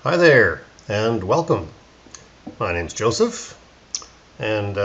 Hi there, and welcome. My name's Joseph, and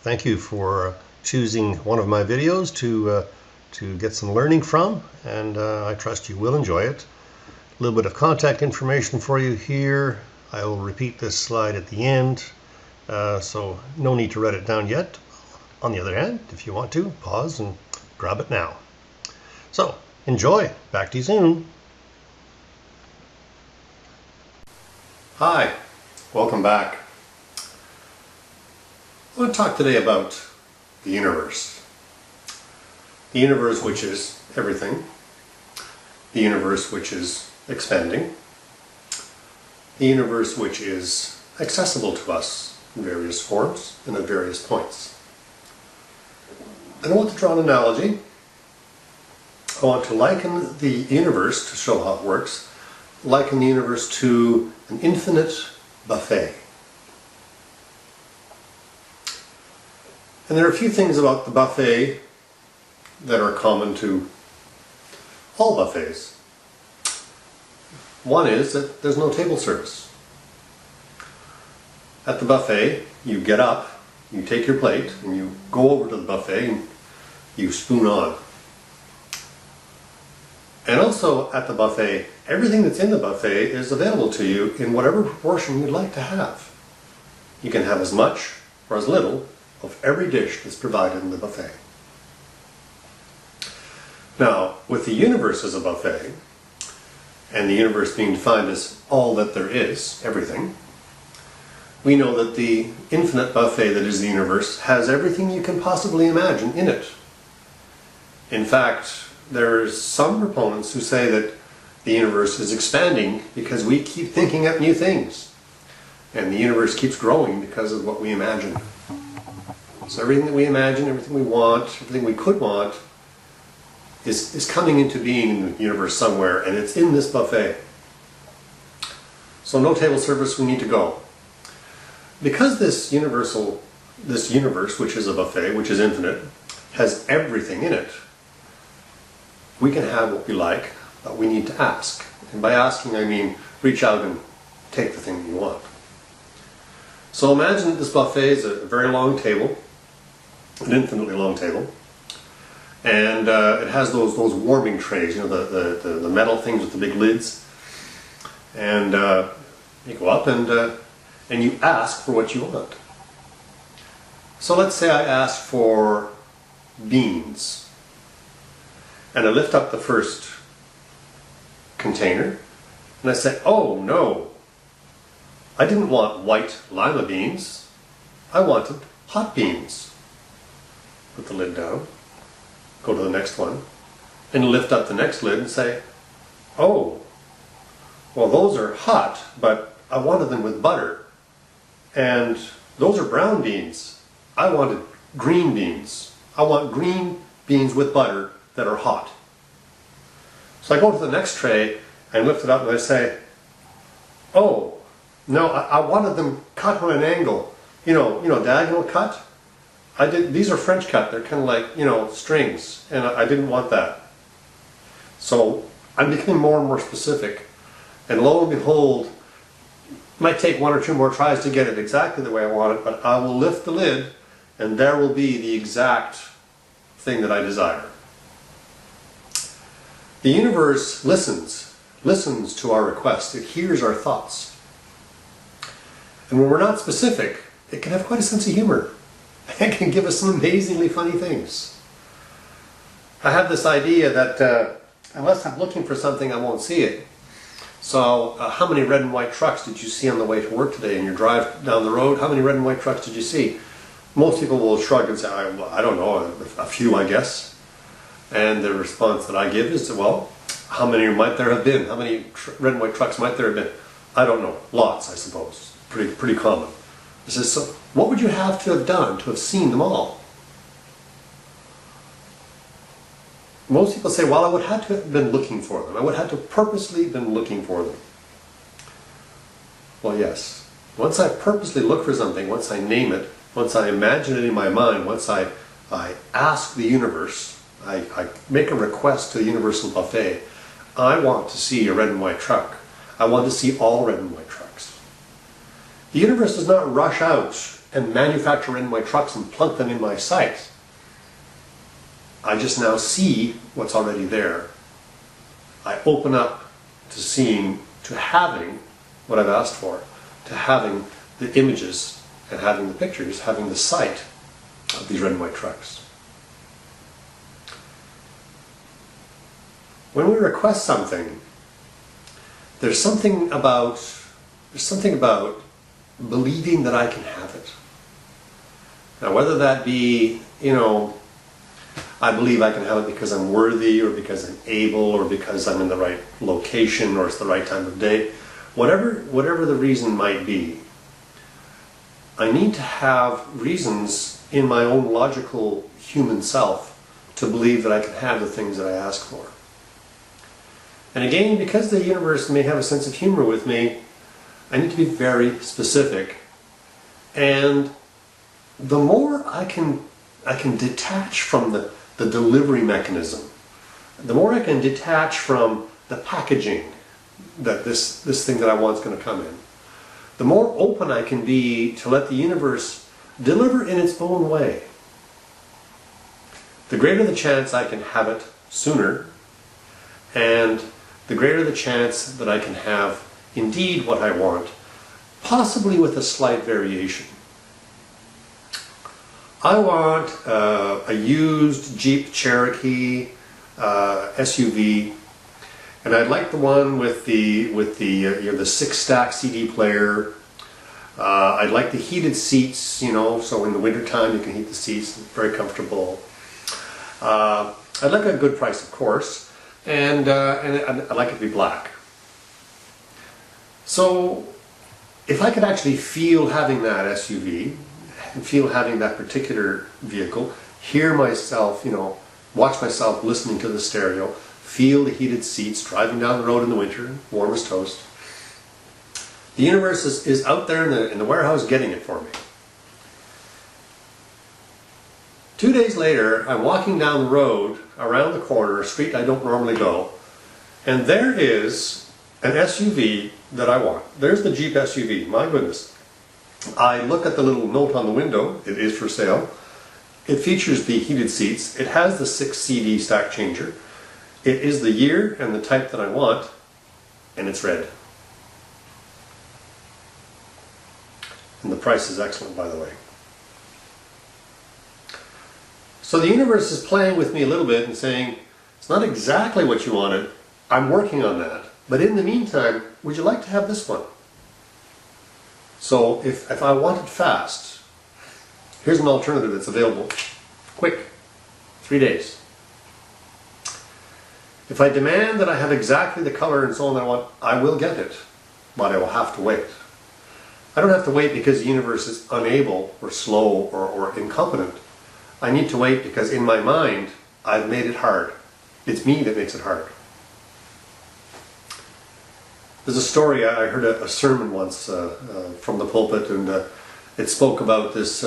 thank you for choosing one of my videos to get some learning from, and I trust you will enjoy it. A little bit of contact information for you here. I will repeat this slide at the end, so no need to write it down yet. On the other hand, if you want to, pause and grab it now. So, enjoy. Back to you soon. Hi, welcome back. I want to talk today about the universe. The universe which is everything. The universe which is expanding. The universe which is accessible to us in various forms and at various points. And I want to draw an analogy. I want to liken the universe, to show how it works, liken the universe to an infinite buffet. And there are a few things about the buffet that are common to all buffets. One is that there's no table service. At the buffet, you get up, you take your plate, and you go over to the buffet and you spoon on. And also at the buffet, everything that's in the buffet is available to you in whatever proportion you'd like to have. You can have as much or as little of every dish that's provided in the buffet. Now, with the universe as a buffet, and the universe being defined as all that there is, everything, we know that the infinite buffet that is the universe has everything you can possibly imagine in it. In fact, there's some proponents who say that the universe is expanding because we keep thinking up new things. And the universe keeps growing because of what we imagine. So everything that we imagine, everything we want, everything we could want, is coming into being in the universe somewhere, and it's in this buffet. So no table service, we need to go. Because this universe, which is a buffet, which is infinite, has everything in it, we can have what we like, but we need to ask. And by asking, I mean reach out and take the thing you want. So imagine that this buffet is a very long table, an infinitely long table, and it has those warming trays, you know, the metal things with the big lids. And you go up and you ask for what you want. So let's say I ask for beans. And I lift up the first container and I say, oh no, I didn't want white lima beans, I wanted hot beans. Put the lid down, go to the next one, and lift up the next lid and say, oh, well those are hot, but I wanted them with butter. And those are brown beans, I wanted green beans. I want green beans with butter that are hot. So I go to the next tray and lift it up and I say, oh, no, I wanted them cut on an angle. You know, diagonal cut. These are French cut, they're kind of like, strings, and I didn't want that. So I'm becoming more and more specific, and lo and behold, it might take one or two more tries to get it exactly the way I want it, but I will lift the lid and there will be the exact thing that I desire. The universe listens to our requests. It hears our thoughts. And when we're not specific, it can have quite a sense of humor. It can give us some amazingly funny things. I have this idea that unless I'm looking for something, I won't see it. So how many red and white trucks did you see on the way to work today in your drive down the road? How many red and white trucks did you see? Most people will shrug and say, I don't know, a few I guess. And the response that I give is, well, how many might there have been? How many red and white trucks might there have been? I don't know. Lots, I suppose. Pretty common. I says, so what would you have to have done to have seen them all? Most people say, well, I would have to have been looking for them. I would have to have purposely been looking for them. Well, yes. Once I purposely look for something, once I name it, once I imagine it in my mind, once I ask the universe, I make a request to the universal buffet, I want to see a red and white truck. I want to see all red and white trucks. The universe does not rush out and manufacture red and white trucks and plunk them in my sight. I just now see what's already there. I open up to seeing, to having what I've asked for, to having the images and having the pictures, having the sight of these red and white trucks. When we request something, there's something about believing that I can have it. Now, whether that be, I believe I can have it because I'm worthy, or because I'm able, or because I'm in the right location, or it's the right time of day, whatever the reason might be, I need to have reasons in my own logical human self to believe that I can have the things that I ask for. And again, because the universe may have a sense of humor with me, I need to be very specific. And the more I can detach from the delivery mechanism, the more I can detach from the packaging that this thing that I want is going to come in, the more open I can be to let the universe deliver in its own way, the greater the chance I can have it sooner, and the greater the chance that I can have indeed what I want, possibly with a slight variation. I want a used Jeep Cherokee SUV, and I'd like the one with the 6-stack CD player. I'd like the heated seats, so in the wintertime you can heat the seats, very comfortable. I'd like a good price, of course, and I'd like it to be black. So if I could actually feel having that SUV, and feel having that particular vehicle, hear myself, watch myself listening to the stereo, feel the heated seats, driving down the road in the winter, warm as toast. The universe is out there in the warehouse getting it for me. 2 days later, I'm walking down the road, around the corner, a street I don't normally go, and there is an SUV that I want. There's the Jeep SUV, my goodness. I look at the little note on the window, it is for sale. It features the heated seats, it has the 6 CD stack changer, it is the year and the type that I want, and it's red. And the price is excellent, by the way. So the universe is playing with me a little bit and saying, it's not exactly what you wanted, I'm working on that, but in the meantime, would you like to have this one? So if I want it fast, here's an alternative that's available. Quick, 3 days. If I demand that I have exactly the color and so on that I want, I will get it, but I will have to wait. I don't have to wait because the universe is unable or slow or incompetent. I need to wait because in my mind, I've made it hard. It's me that makes it hard. There's a story, I heard a sermon once from the pulpit, and it spoke about this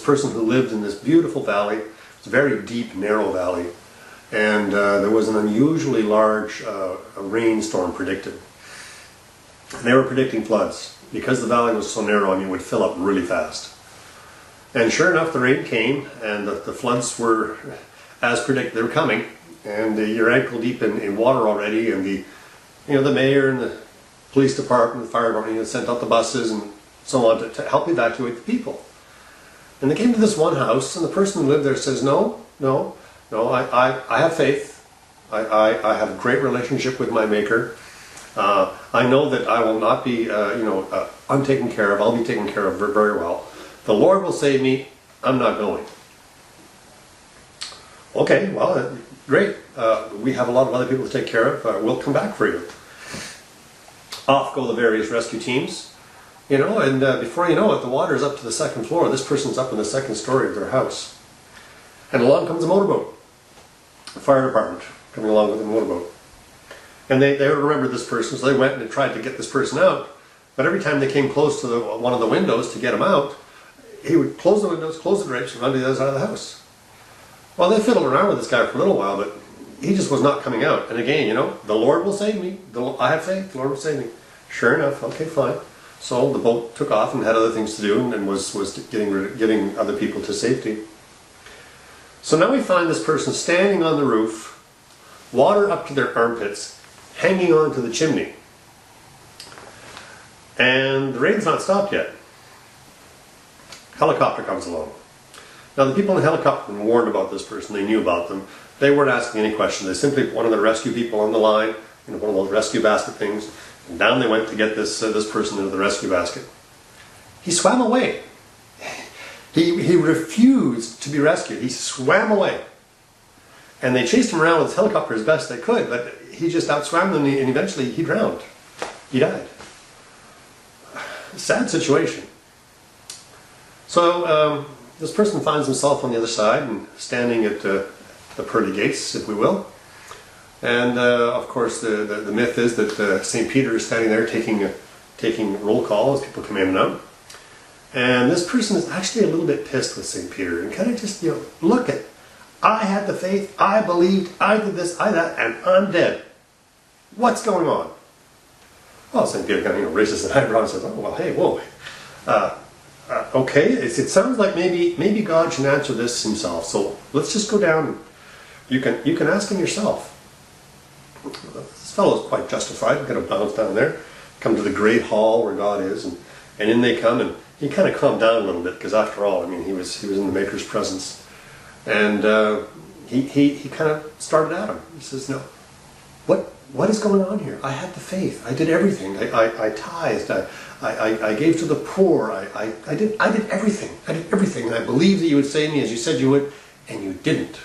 person who lived in this beautiful valley. It's a very deep, narrow valley, and there was an unusually large rainstorm predicted. And they were predicting floods. Because the valley was so narrow, it would fill up really fast. And sure enough, the rain came, and the floods were, as predicted, they were coming, and you're ankle deep in water already, and the mayor and the police department, the fire department, sent out the buses and so on to help evacuate the people. And they came to this one house, and the person who lived there says, no, I have faith. I have a great relationship with my Maker. I know that I will not be, untaken care of. I'll be taken care of very well. The Lord will save me. I'm not going. Okay, well, great. We have a lot of other people to take care of. We'll come back for you. Off go the various rescue teams, and before you know it, the water is up to the 2nd floor. This person's up in the 2nd story of their house. And along comes a motorboat. The fire department coming along with a motorboat. And they remembered this person, so they went and they tried to get this person out. But every time they came close to one of the windows to get him out, he would close the windows, close the drapes, and run to the other side of the house. Well, they fiddled around with this guy for a little while, but he just was not coming out. And again, you know, the Lord will save me. I have faith, the Lord will save me. Sure enough, okay, fine. So the boat took off and had other things to do and was getting other people to safety. So now we find this person standing on the roof, water up to their armpits, hanging on to the chimney. And the rain's not stopped yet. Helicopter comes along. Now the people in the helicopter were warned about this person, they knew about them. They weren't asking any questions. They simply put one of the rescue people on the line, you know, one of those rescue basket things, and down they went to get this person into the rescue basket. He swam away. He refused to be rescued. He swam away. And they chased him around with his helicopter as best they could, but he just outswam them and eventually he drowned. He died. Sad situation. So this person finds himself on the other side and standing at the pearly gates, if we will. And of course the myth is that St. Peter is standing there taking roll call as people come in and out. And this person is actually a little bit pissed with St. Peter and kind of just, you know, look at, I had the faith, I believed, I did this, I that, and I'm dead. What's going on? Well, St. Peter kind of, you know, raises an eyebrow and says, oh, well, hey, whoa. Okay, it sounds like maybe God should answer this himself. So let's just go down and you can ask him yourself. This fellow is quite justified. He's going to bounce down there, come to the great hall where God is, and in they come, and he kind of calmed down a little bit because after all, I mean, he was in the Maker's presence, and he kind of started at him. He says, no, what is going on here? I had the faith. I did everything. I tithed. I gave to the poor. I did everything. I did everything, and I believed that you would save me as you said you would, and you didn't.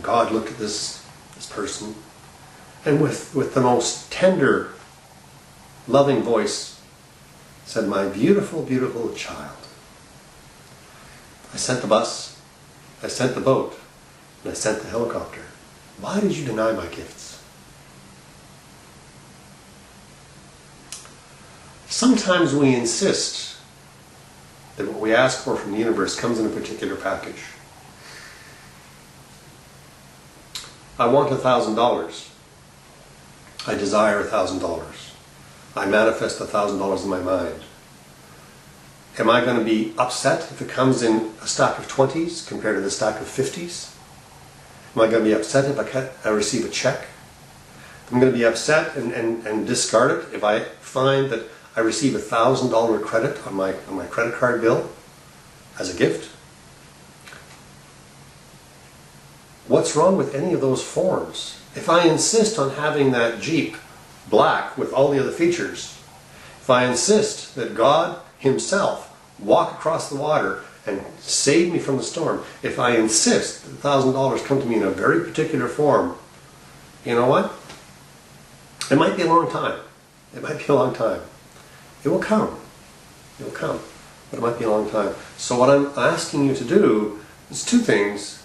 God looked at this person, and with the most tender, loving voice, said, my beautiful, beautiful child, I sent the bus, I sent the boat, and I sent the helicopter. Why did you deny my gifts? Sometimes we insist that what we ask for from the universe comes in a particular package. I want $1,000. I desire $1,000. I manifest $1,000 in my mind. Am I going to be upset if it comes in a stack of 20s compared to the stack of 50s? Am I going to be upset if I receive a check? I'm going to be upset and discard it if I find that I receive $1,000 credit on my credit card bill as a gift? What's wrong with any of those forms? If I insist on having that Jeep black with all the other features, if I insist that God himself walk across the water and save me from the storm, if I insist that $1,000 come to me in a very particular form, you know what? It might be a long time. It might be a long time. It will come. It will come. But it might be a long time. So what I'm asking you to do is two things.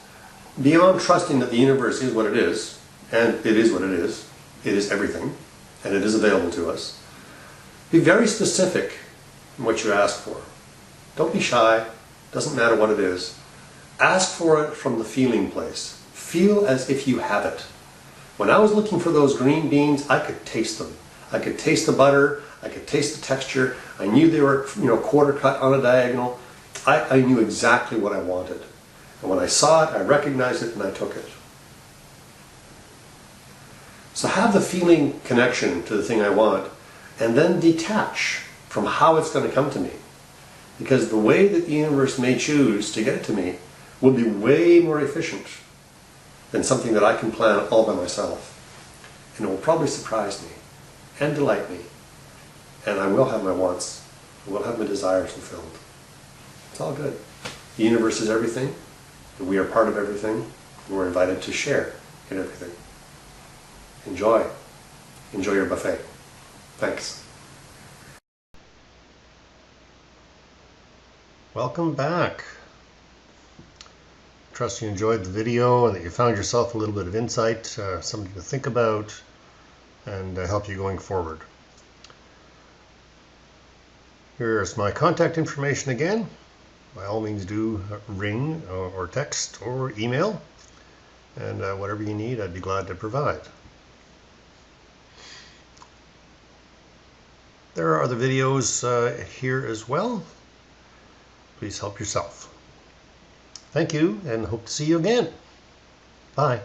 Beyond trusting that the universe is what it is, and it is what it is everything, and it is available to us, be very specific in what you ask for. Don't be shy, doesn't matter what it is. Ask for it from the feeling place. Feel as if you have it. When I was looking for those green beans, I could taste them. I could taste the butter, I could taste the texture, I knew they were, you know, quarter cut on a diagonal. I knew exactly what I wanted. And when I saw it, I recognized it and I took it. So have the feeling connection to the thing I want, and then detach from how it's going to come to me. Because the way that the universe may choose to get it to me will be way more efficient than something that I can plan all by myself. And it will probably surprise me and delight me. And I will have my wants, I will have my desires fulfilled. It's all good. The universe is everything. We are part of everything, and we're invited to share in everything. Enjoy. Enjoy your buffet. Thanks. Welcome back. Trust you enjoyed the video and that you found yourself a little bit of insight, something to think about, and help you going forward. Here's my contact information again. by all means do ring or text or email, and whatever you need, I'd be glad to provide. There are other videos here as well. Please help yourself. Thank you, and hope to see you again. Bye.